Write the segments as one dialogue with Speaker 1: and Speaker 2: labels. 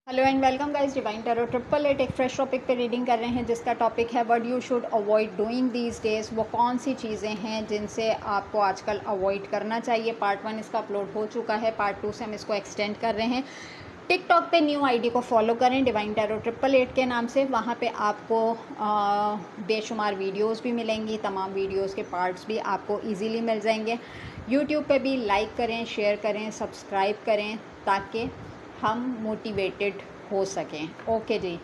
Speaker 1: Hello and welcome guys, divine tarot 888 एक fresh topic पे reading कर रहे हैं जिसका टॉपिक है what you should avoid doing these days. वो कौन सी चीज़ें हैं जिनसे आपको आजकल अवॉइड करना चाहिए। पार्ट 1 इसका अपलोड हो चुका है, पार्ट 2 से हम इसको एक्सटेंड कर रहे हैं। टिकटॉक पे न्यू आईडी को फॉलो करें डिवाइन टैरो 888 के नाम से। वहाँ पे आपको बेशुमार वीडियोस भी मिलेंगी, तमाम वीडियोस के पार्ट्स भी आपको इजीली मिल जाएंगे। यूट्यूब पे भी लाइक करें, शेयर करें, सब्सक्राइब करें ताकि हम मोटिवेटेड हो सकें। ओके जी,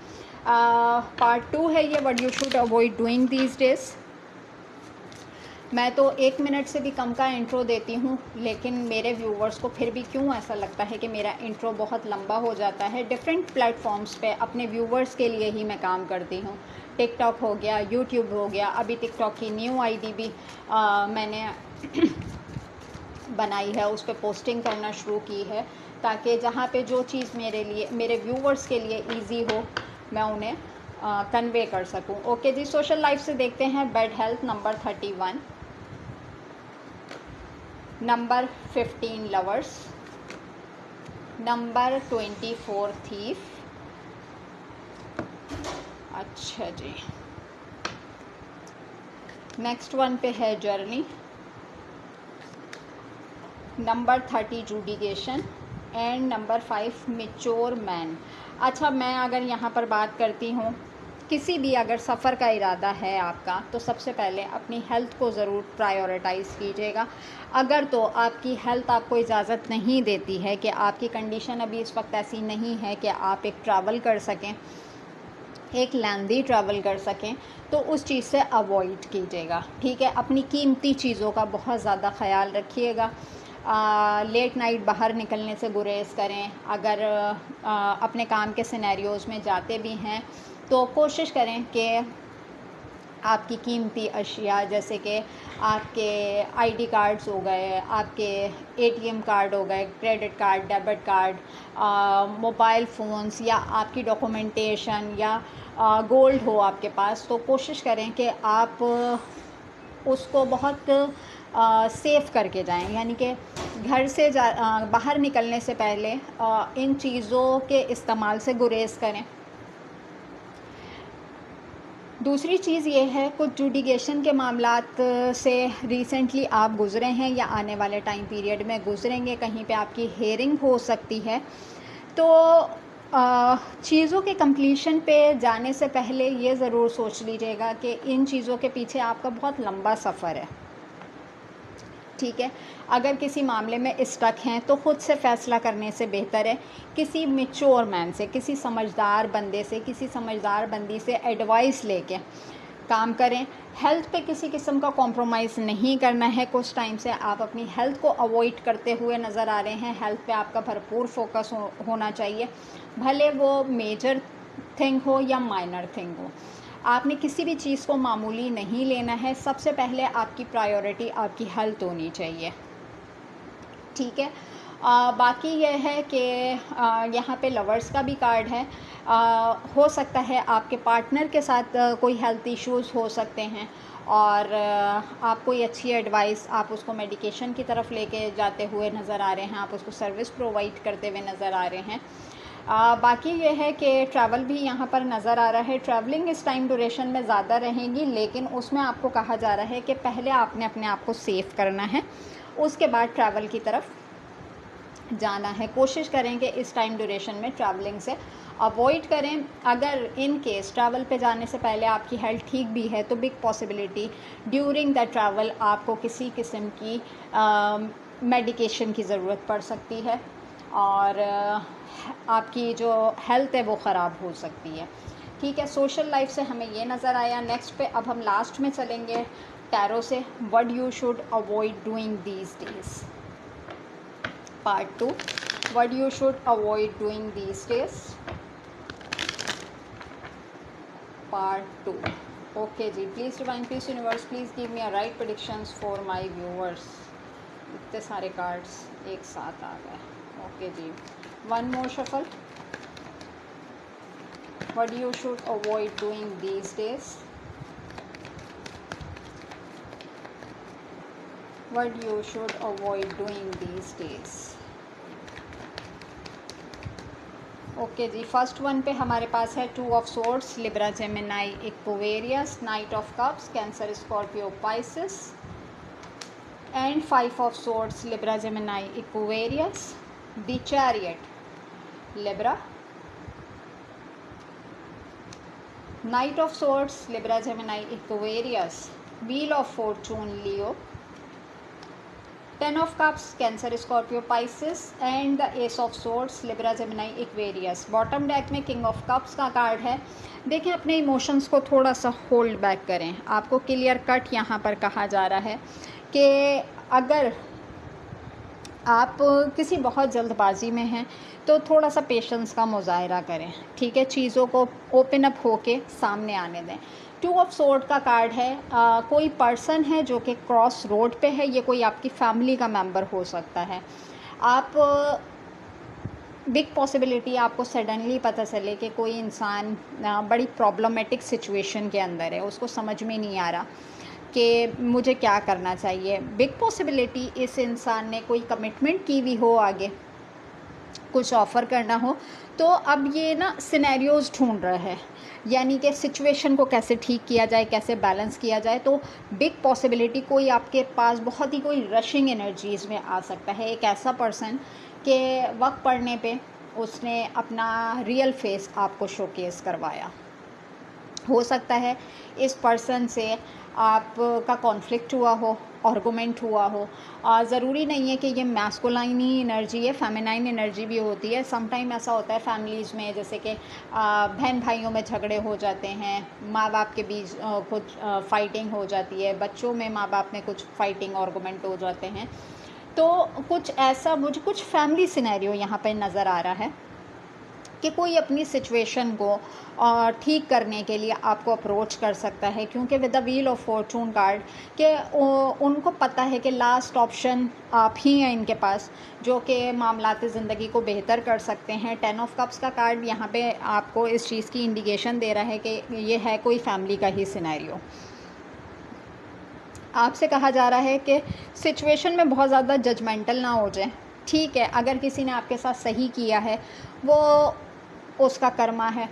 Speaker 1: पार्ट 2 है ये, what you should avoid doing these days. मैं तो 1 मिनट से भी कम का इंट्रो देती हूँ, लेकिन मेरे व्यूवर्स को फिर भी क्यों ऐसा लगता है कि मेरा इंट्रो बहुत लंबा हो जाता है। डिफरेंट प्लेटफॉर्म्स पे अपने व्यूवर्स के लिए ही मैं काम करती हूँ। टिकटॉक हो गया, यूट्यूब हो गया, अभी टिकटॉक की न्यू आईडी भी मैंने बनाई है, उस पर पोस्टिंग करना शुरू की है ताकि जहाँ पे जो चीज़ मेरे लिए, मेरे व्यूवर्स के लिए इजी हो, मैं उन्हें कन्वे कर सकूँ। ओके जी, सोशल लाइफ से देखते हैं। Bad health number 31, number 15 lovers, number 24 thief. अच्छा जी, नेक्स्ट वन पे है journey, number 30 judication and number 5 mature man. अच्छा, मैं अगर यहाँ पर बात करती हूँ, किसी भी अगर सफ़र का इरादा है आपका तो सबसे पहले अपनी हेल्थ को ज़रूर प्रायोरिटाइज़ कीजिएगा। अगर तो आपकी हेल्थ आपको इजाज़त नहीं देती है कि आपकी कंडीशन अभी इस वक्त ऐसी नहीं है कि आप एक ट्रैवल कर सकें, एक लैंदी ट्रैवल कर सकें, तो उस चीज़ से अवॉइड कीजिएगा। ठीक है, अपनी कीमती चीज़ों का बहुत ज़्यादा ख्याल रखिएगा। लेट नाइट बाहर निकलने से गुरेज करें। अगर अपने काम के सिनेरियोज़ में जाते भी हैं तो कोशिश करें कि आपकी कीमती अशिया जैसे कि आपके आईडी कार्ड्स हो गए, आपके एटीएम कार्ड हो गए, credit card, debit card, mobile phones या आपकी डॉक्यूमेंटेशन या गोल्ड हो आपके पास, तो कोशिश करें कि आप उसको बहुत सेफ़ करके जाएं। यानी कि घर से बाहर निकलने से पहले इन चीज़ों के इस्तेमाल से गुरेज करें। दूसरी चीज़ ये है, कुछ जुडिकेशन के मामलात से रिसेंटली आप गुज़रे हैं या आने वाले टाइम पीरियड में गुज़रेंगे, कहीं पे आपकी हेयरिंग हो सकती है। तो चीज़ों के कंप्लीशन पे जाने से पहले ये ज़रूर सोच लीजिएगा कि इन चीज़ों के पीछे आपका बहुत लंबा सफ़र है। ठीक है, अगर किसी मामले में स्टक हैं तो ख़ुद से फ़ैसला करने से बेहतर है किसी मैच्योर मैन से, किसी समझदार बंदे से, किसी समझदार बंदी से एडवाइस लेके काम करें। हेल्थ पे किसी किस्म का कॉम्प्रोमाइज़ नहीं करना है। कुछ टाइम से आप अपनी हेल्थ को अवॉइड करते हुए नज़र आ रहे हैं। हेल्थ पे आपका भरपूर फोकस होना चाहिए, भले वो मेजर थिंग हो या माइनर थिंग हो। आपने किसी भी चीज़ को मामूली नहीं लेना है। सबसे पहले आपकी प्रायोरिटी आपकी हेल्थ होनी चाहिए। ठीक है, बाकी यह है कि यहाँ पे लवर्स का भी कार्ड है। हो सकता है आपके पार्टनर के साथ कोई हेल्थ इश्यूज़ हो सकते हैं और आप कोई अच्छी एडवाइस, आप उसको मेडिकेशन की तरफ लेके जाते हुए नज़र आ रहे हैं, आप उसको सर्विस प्रोवाइड करते हुए नज़र आ रहे हैं। बाकी ये है कि ट्रैवल भी यहाँ पर नज़र आ रहा है। ट्रैवलिंग इस टाइम ड्यूरेशन में ज़्यादा रहेगी, लेकिन उसमें आपको कहा जा रहा है कि पहले आपने अपने आप को सेफ़ करना है, उसके बाद ट्रैवल की तरफ जाना है। कोशिश करें कि इस टाइम ड्यूरेशन में ट्रैवलिंग से अवॉइड करें। अगर इन केस ट्रैवल पे जाने से पहले आपकी हेल्थ ठीक भी है तो big possibility during the travel आपको किसी किस्म की मेडिकेशन की ज़रूरत पड़ सकती है और आपकी जो हेल्थ है वो ख़राब हो सकती है। ठीक है, सोशल लाइफ से हमें ये नज़र आया। नेक्स्ट पे अब हम लास्ट में चलेंगे टैरो से, what you should avoid doing these days. Part 2, what you should avoid doing these days. Part 2. Okay जी, please divine, please universe, please give me a right predictions for my viewers. इतने सारे cards एक साथ आ गए। Okay जी, one more shuffle, what you should avoid doing these days. What you should avoid doing these days. Okay जी, first one पे हमारे पास है 2 of swords, Libra Gemini Aquarius, knight of cups, Cancer Scorpio Pisces, and 5 of swords, Libra Gemini Aquarius, the chariot Libra, knight of swords, Libra Gemini Aquarius, wheel of fortune Leo, 10 of cups, Cancer Scorpio Pisces, and the ace of swords, Libra Gemini Aquarius. Bottom deck में king of cups का card है। देखें, अपने emotions को थोड़ा सा hold back करें। आपको क्लियर कट यहाँ पर कहा जा रहा है कि अगर आप किसी बहुत जल्दबाजी में हैं तो थोड़ा सा पेशेंस का मुजाहरा करें, ठीक है। चीज़ों को ओपन अप होके सामने आने दें। 2 ऑफ सोर्ड का कार्ड है। कोई पर्सन है जो कि क्रॉस रोड पे है, ये कोई आपकी फैमिली का मेंबर हो सकता है। आप बिग पॉसिबिलिटी आपको सडनली पता चले कि कोई इंसान बड़ी प्रॉब्लमेटिक सिचुएशन के अंदर है, उसको समझ में नहीं आ रहा कि मुझे क्या करना चाहिए। बिग पॉसिबिलिटी इस इंसान ने कोई कमिटमेंट की हुई हो, आगे कुछ ऑफ़र करना हो, तो अब ये ना सिनेरियोज़ ढूंढ रहा है, यानी कि सिचुएशन को कैसे ठीक किया जाए, कैसे बैलेंस किया जाए। तो बिग पॉसिबिलिटी कोई आपके पास बहुत ही कोई रशिंग एनर्जीज़ में आ सकता है। एक ऐसा पर्सन के वक्त पड़ने पे उसने अपना रियल फेस आपको शोकेस करवाया। हो सकता है इस पर्सन से आपका कॉन्फ्लिक्ट हुआ हो, आर्गूमेंट हुआ हो। ज़रूरी नहीं है कि ये मैस्कुलाइन ही एनर्जी है, फेमिनाइन एनर्जी भी होती है। समटाइम ऐसा होता है फैमिलीज़ में, जैसे कि बहन भाइयों में झगड़े हो जाते हैं, माँ बाप के बीच कुछ फाइटिंग हो जाती है, बच्चों में माँ बाप में कुछ फाइटिंग आर्गूमेंट हो जाते हैं। तो कुछ ऐसा मुझे कुछ फैमिली सिनेरियो यहाँ पे नज़र आ रहा है कि कोई अपनी सिचुएशन को ठीक करने के लिए आपको अप्रोच कर सकता है, क्योंकि with the wheel of Fortune card कि उनको पता है कि लास्ट ऑप्शन आप ही हैं इनके पास, जो कि मामलात ज़िंदगी को बेहतर कर सकते हैं। 10 ऑफ कप्स का कार्ड यहाँ पे आपको इस चीज़ की इंडिकेशन दे रहा है कि ये है कोई फैमिली का ही सिनेरियो। आपसे कहा जा रहा है कि सिचुएशन में बहुत ज़्यादा जजमेंटल ना हो जाए, ठीक है। अगर किसी ने आपके साथ सही किया है वो उसका कर्मा है,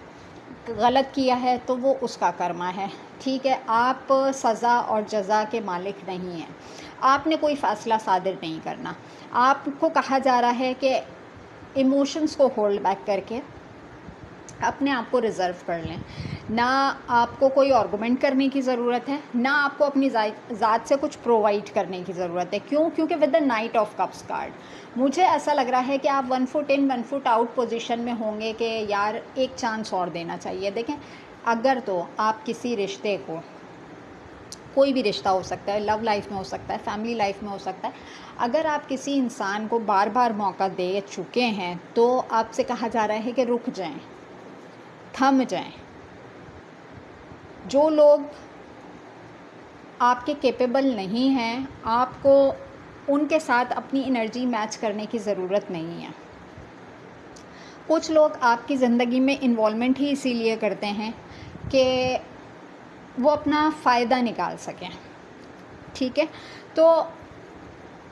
Speaker 1: गलत किया है तो वो उसका कर्मा है, ठीक है। आप सज़ा और जज़ा के मालिक नहीं हैं, आपने कोई फ़ैसला सादिर नहीं करना। आपको कहा जा रहा है कि इमोशंस को होल्ड बैक करके अपने आप को रिज़र्व कर लें। ना आपको कोई आर्गूमेंट करने की ज़रूरत है, ना आपको अपनी ज़ात से कुछ प्रोवाइड करने की ज़रूरत है। क्यों? क्योंकि with the night of cups card मुझे ऐसा लग रहा है कि आप 1 foot in 1 foot out position में होंगे कि यार एक चांस और देना चाहिए। देखें, अगर तो आप किसी रिश्ते को, कोई भी रिश्ता हो सकता है, लव लाइफ में हो सकता है, फैमिली लाइफ में हो सकता है, अगर आप किसी इंसान को बार बार मौका दे चुके हैं तो आपसे कहा जा रहा है कि रुक जाएं, थम जाएं। जो लोग आपके कैपेबल नहीं हैं, आपको उनके साथ अपनी एनर्जी मैच करने की ज़रूरत नहीं है। कुछ लोग आपकी ज़िंदगी में इन्वॉल्वमेंट ही इसीलिए करते हैं कि वो अपना फ़ायदा निकाल सकें, ठीक है। तो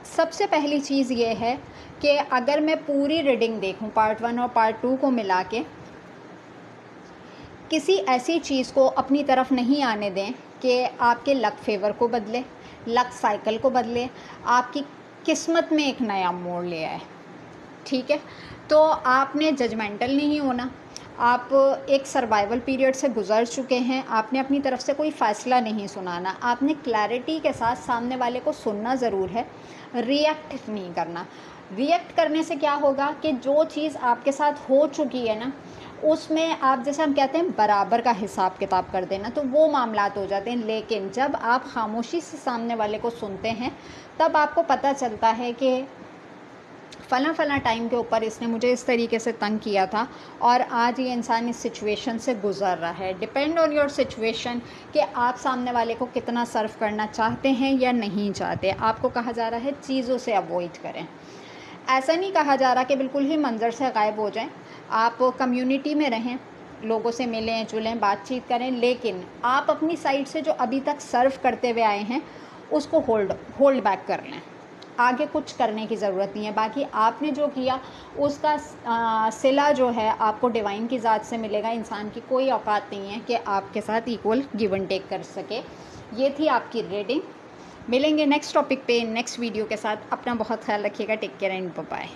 Speaker 1: सबसे पहली चीज़ ये है कि अगर मैं पूरी रीडिंग देखूं, पार्ट 1 और पार्ट 2 को मिला के, किसी ऐसी चीज़ को अपनी तरफ नहीं आने दें कि आपके लक फेवर को बदले, लक साइकिल को बदले, आपकी किस्मत में एक नया मोड़ ले आए, ठीक है। तो आपने जजमेंटल नहीं होना। आप एक सर्वाइवल पीरियड से गुज़र चुके हैं, आपने अपनी तरफ से कोई फ़ैसला नहीं सुनाना। आपने क्लैरिटी के साथ सामने वाले को सुनना ज़रूर है, रिएक्ट नहीं करना। रिएक्ट करने से क्या होगा कि जो चीज़ आपके साथ हो चुकी है ना, उसमें आप, जैसे हम कहते हैं, बराबर का हिसाब किताब कर देना, तो वो मामलात हो जाते हैं। लेकिन जब आप खामोशी से सामने वाले को सुनते हैं तब आपको पता चलता है कि फ़लाँ टाइम के ऊपर इसने मुझे इस तरीके से तंग किया था और आज ये इंसान इस सिचुएशन से गुज़र रहा है। डिपेंड ऑन योर सिचुएशन कि आप सामने वाले को कितना सर्व करना चाहते हैं या नहीं चाहते। आपको कहा जा रहा है चीज़ों से अवॉइड करें। ऐसा नहीं कहा जा रहा कि बिल्कुल ही मंज़र से गायब हो जाएं। आप कम्युनिटी में रहें, लोगों से मिलें जुलें, बातचीत करें, लेकिन आप अपनी साइड से जो अभी तक सर्व करते हुए आए हैं उसको होल्ड बैक कर लें। आगे कुछ करने की ज़रूरत नहीं है। बाकी आपने जो किया उसका सिला जो है आपको डिवाइन की ज़ात से मिलेगा। इंसान की कोई औकात नहीं है कि आपके साथ इक्वल गिव एंड टेक कर सके। ये थी आपकी रीडिंग। मिलेंगे नेक्स्ट टॉपिक पे नेक्स्ट वीडियो के साथ। अपना बहुत ख्याल रखिएगा। Take care and bye bye.